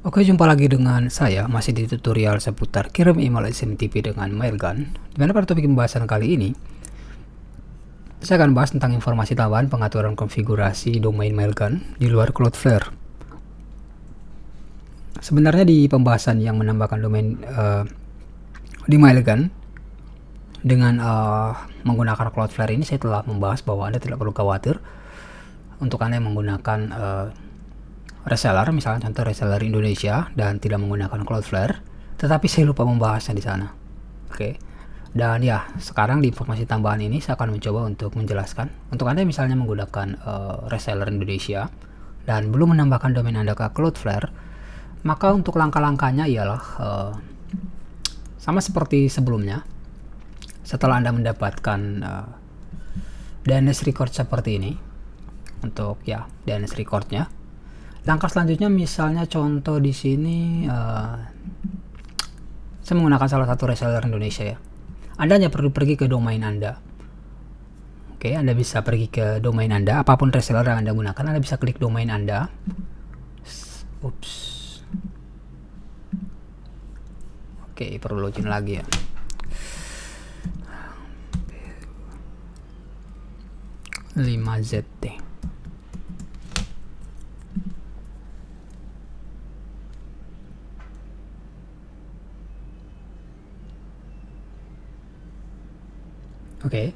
Oke, jumpa lagi dengan saya, masih di tutorial seputar kirim email SMTP dengan Mailgun. Dimana pada topik pembahasan kali ini, saya akan bahas tentang informasi tambahan pengaturan konfigurasi domain Mailgun di luar Cloudflare. Sebenarnya di pembahasan yang menambahkan domain di Mailgun dengan menggunakan Cloudflare ini, saya telah membahas bahwa Anda tidak perlu khawatir untuk Anda yang menggunakan reseller, misalnya contoh reseller Indonesia dan tidak menggunakan Cloudflare, tetapi saya lupa membahasnya di sana. Oke. Dan ya, sekarang di informasi tambahan ini saya akan mencoba untuk menjelaskan untuk Anda misalnya menggunakan reseller Indonesia dan belum menambahkan domain Anda ke Cloudflare, maka untuk langkah-langkahnya ialah sama seperti sebelumnya. Setelah Anda mendapatkan DNS record seperti ini, untuk ya DNS recordnya, langkah selanjutnya misalnya contoh di sini saya menggunakan salah satu reseller Indonesia ya. Anda hanya perlu pergi ke domain Anda. Oke, Anda bisa pergi ke domain Anda, apapun reseller yang Anda gunakan, Anda bisa klik domain Anda. Ups. Oke, perlu login lagi ya. .5ZT. Oke.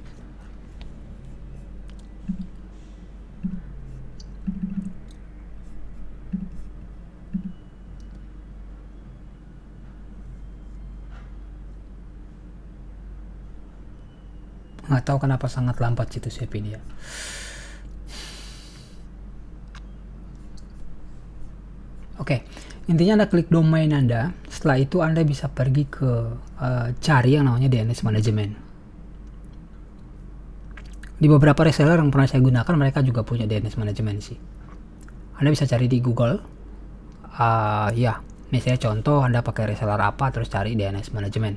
Nggak tahu kenapa sangat lambat situs web ini ya. Oke, intinya Anda klik domain Anda. Setelah itu Anda bisa pergi ke cari yang namanya DNS Management. Di beberapa reseller yang pernah saya gunakan, mereka juga punya DNS Management sih. Anda bisa cari di Google. Ya, misalnya contoh Anda pakai reseller apa, terus cari DNS Management.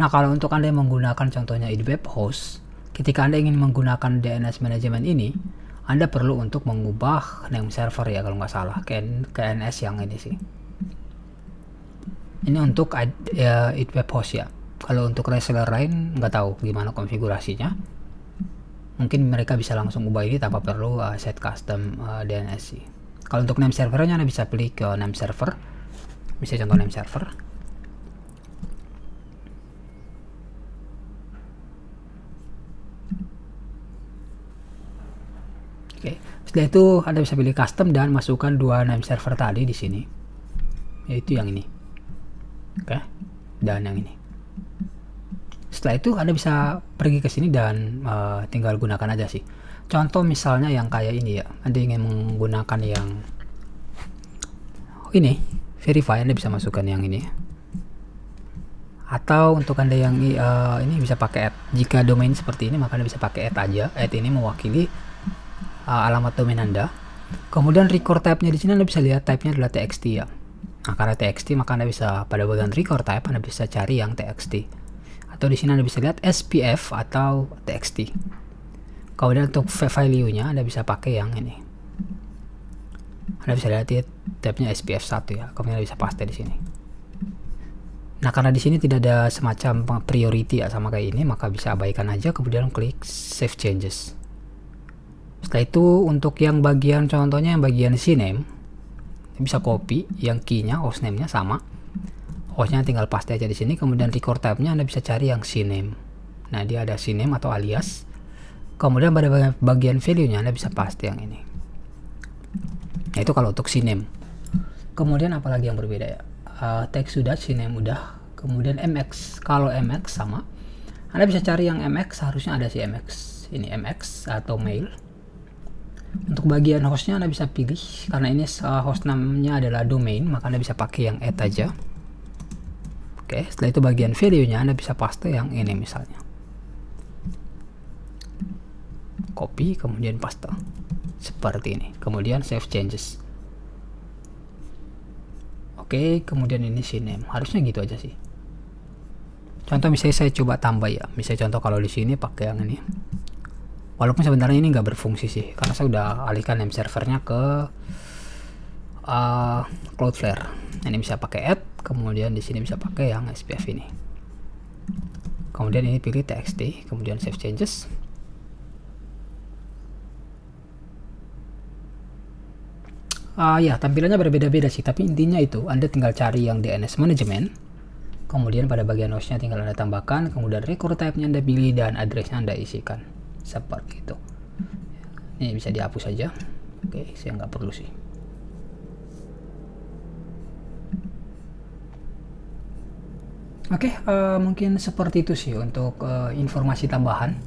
Nah, kalau untuk Anda yang menggunakan contohnya di web host, ketika Anda ingin menggunakan DNS Management ini, Anda perlu untuk mengubah name server ya, kalau nggak salah, ke NS yang ini sih. Ini untuk web host ya. Kalau untuk reseller lain nggak tahu gimana konfigurasinya. Mungkin mereka bisa langsung ubah ini tanpa perlu set custom DNS sih. Kalau untuk name servernya Anda bisa pilih ke name server. Bisa contoh name server. Oke, setelah itu Anda bisa pilih custom dan masukkan dua name server tadi di sini. Yaitu yang ini. Oke. Dan yang ini. Setelah itu Anda bisa pergi ke sini dan tinggal gunakan aja sih. Contoh misalnya yang kayak ini ya, Anda ingin menggunakan yang ini, verify, Anda bisa masukkan yang ini. Atau untuk Anda yang ini bisa pakai add. Jika domain seperti ini, maka Anda bisa pakai add aja. Add ini mewakili alamat domain Anda. Kemudian record type-nya di sini Anda bisa lihat type-nya adalah txt ya. Nah, karena txt maka Anda bisa pada bagian record type Anda bisa cari yang txt. Atau di sini Anda bisa lihat SPF atau TXT. Kemudian untuk value-nya Anda bisa pakai yang ini. Anda bisa lihat ya, tab-nya SPF 1 ya. Kemudian Anda bisa paste di sini. Nah, karena di sini tidak ada semacam priority ya sama kayak ini, maka bisa abaikan aja kemudian klik save changes. Setelah itu untuk yang bagian contohnya yang bagian CNAME bisa copy yang key-nya, hostname-nya sama. Hostnya tinggal paste aja di sini, kemudian record type-nya Anda bisa cari yang CNAME. Nah, dia ada CNAME atau alias. Kemudian pada bagian value-nya Anda bisa paste yang ini. Nah, itu kalau untuk CNAME. Kemudian apalagi yang berbeda ya? Text sudah, CNAME udah. Kemudian MX, kalau MX sama. Anda bisa cari yang MX, harusnya ada si MX. Ini MX atau mail. Untuk bagian hostnya Anda bisa pilih, karena ini host namanya adalah domain, maka Anda bisa pakai yang add aja. Oke, setelah itu bagian value-nya Anda bisa paste yang ini misalnya. Copy, kemudian paste. Seperti ini. Kemudian save changes. Oke, kemudian ini CNAME. Harusnya gitu aja sih. Contoh misalnya saya coba tambah ya. Misalnya contoh kalau di sini pakai yang ini. Walaupun sebenarnya ini nggak berfungsi sih, karena saya udah alihkan name servernya ke Cloudflare. Ini bisa pakai add, kemudian di sini bisa pakai yang SPF ini. Kemudian ini pilih txt, kemudian save changes. Ya, tampilannya berbeda-beda sih, tapi intinya itu Anda tinggal cari yang DNS Management. Kemudian pada bagian hostnya tinggal Anda tambahkan, kemudian record type-nya Anda pilih dan address-nya Anda isikan. Seperti itu. Ini bisa dihapus saja. Oke, saya nggak perlu sih. Oke, mungkin seperti itu sih untuk informasi tambahan.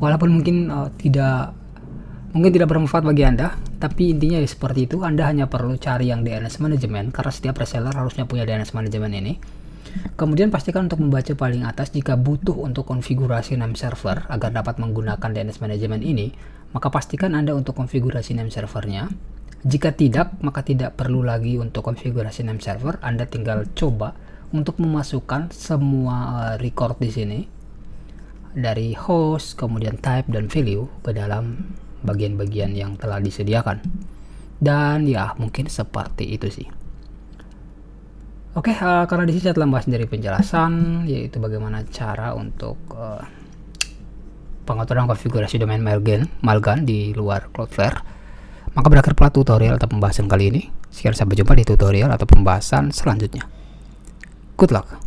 Walaupun mungkin tidak bermanfaat bagi Anda, tapi intinya ya seperti itu. Anda hanya perlu cari yang DNS Management karena setiap reseller harusnya punya DNS Management ini. Kemudian pastikan untuk membaca paling atas jika butuh untuk konfigurasi name server agar dapat menggunakan DNS Management ini, maka pastikan Anda untuk konfigurasi name servernya. Jika tidak, maka tidak perlu lagi untuk konfigurasi name server. Anda tinggal coba untuk memasukkan semua record di sini dari host, kemudian type dan value ke dalam bagian-bagian yang telah disediakan. Dan ya mungkin seperti itu sih. Oke, karena di sini saya telah membahas dari penjelasan, yaitu bagaimana cara untuk pengaturan konfigurasi domain Mailgun di luar Cloudflare. Maka berakhir pula tutorial atau pembahasan kali ini. Sekian, sampai jumpa di tutorial atau pembahasan selanjutnya. Good luck.